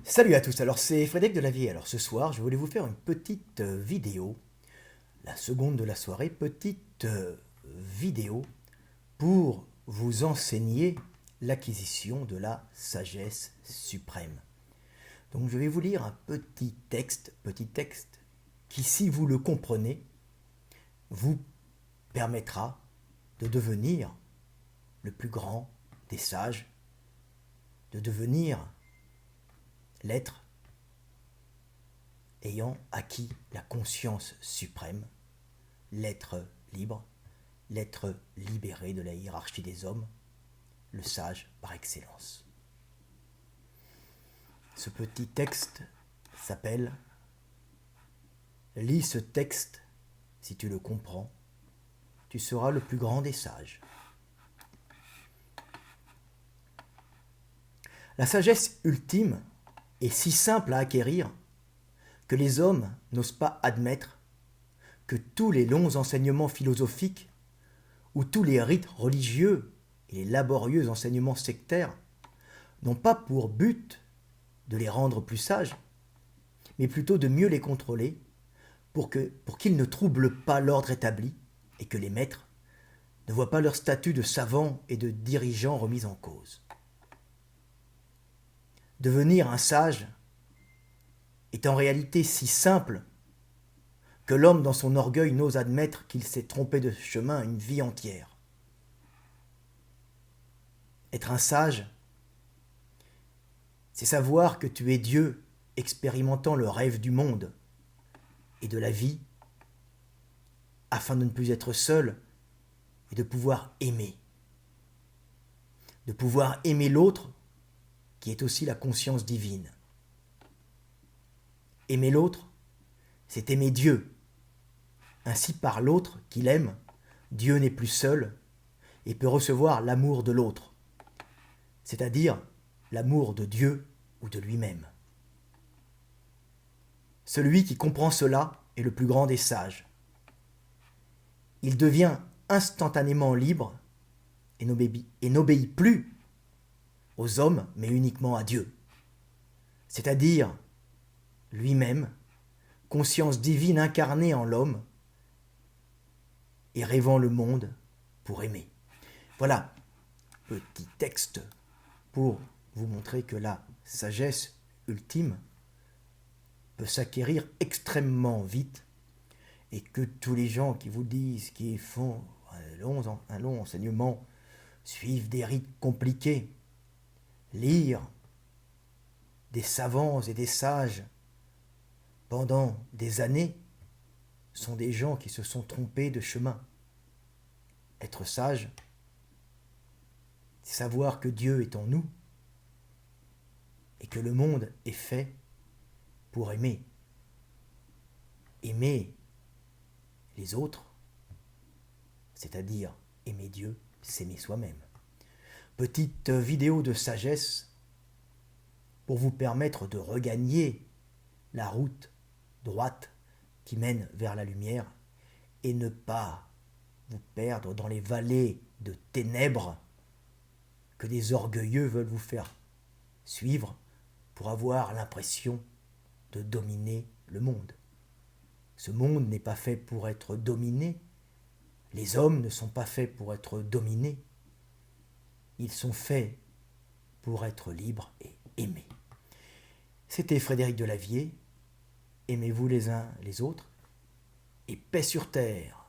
Salut à tous, alors c'est Frédéric Delavier. Alors ce soir, je voulais vous faire une petite vidéo, la seconde de la soirée, petite vidéo pour vous enseigner l'acquisition de la sagesse suprême. Donc je vais vous lire un petit texte qui, si vous le comprenez, vous permettra de devenir le plus grand des sages, de devenir l'être ayant acquis la conscience suprême, l'être libre, l'être libéré de la hiérarchie des hommes, le sage par excellence. Ce petit texte s'appelle « Lis ce texte, si tu le comprends, tu seras le plus grand des sages ». La sagesse ultime est si simple à acquérir que les hommes n'osent pas admettre que tous les longs enseignements philosophiques ou tous les rites religieux et les laborieux enseignements sectaires n'ont pas pour but de les rendre plus sages, mais plutôt de mieux les contrôler pour qu'ils ne troublent pas l'ordre établi et que les maîtres ne voient pas leur statut de savants et de dirigeants remis en cause. Devenir un sage est en réalité si simple que l'homme dans son orgueil n'ose admettre qu'il s'est trompé de chemin une vie entière. Être un sage, c'est savoir que tu es Dieu expérimentant le rêve du monde et de la vie afin de ne plus être seul et de pouvoir aimer. De pouvoir aimer l'autre qui est aussi la conscience divine. Aimer l'autre, c'est aimer Dieu. Ainsi par l'autre qu'il aime, Dieu n'est plus seul et peut recevoir l'amour de l'autre, c'est-à-dire l'amour de Dieu ou de lui-même. Celui qui comprend cela est le plus grand des sages. Il devient instantanément libre et n'obéit plus aux hommes, mais uniquement à Dieu, c'est-à-dire lui-même, conscience divine incarnée en l'homme et rêvant le monde pour aimer. Voilà, petit texte pour vous montrer que la sagesse ultime peut s'acquérir extrêmement vite et que tous les gens qui vous disent qu'ils font un long enseignement, suivent des rites compliqués, lire des savants et des sages pendant des années sont des gens qui se sont trompés de chemin. Être sage, c'est savoir que Dieu est en nous et que le monde est fait pour aimer. Aimer les autres, c'est-à-dire aimer Dieu, s'aimer soi-même. Petite vidéo de sagesse pour vous permettre de regagner la route droite qui mène vers la lumière et ne pas vous perdre dans les vallées de ténèbres que des orgueilleux veulent vous faire suivre pour avoir l'impression de dominer le monde. Ce monde n'est pas fait pour être dominé. Les hommes ne sont pas faits pour être dominés. Ils sont faits pour être libres et aimés. C'était Frédéric Delavier. Aimez-vous les uns les autres et paix sur terre.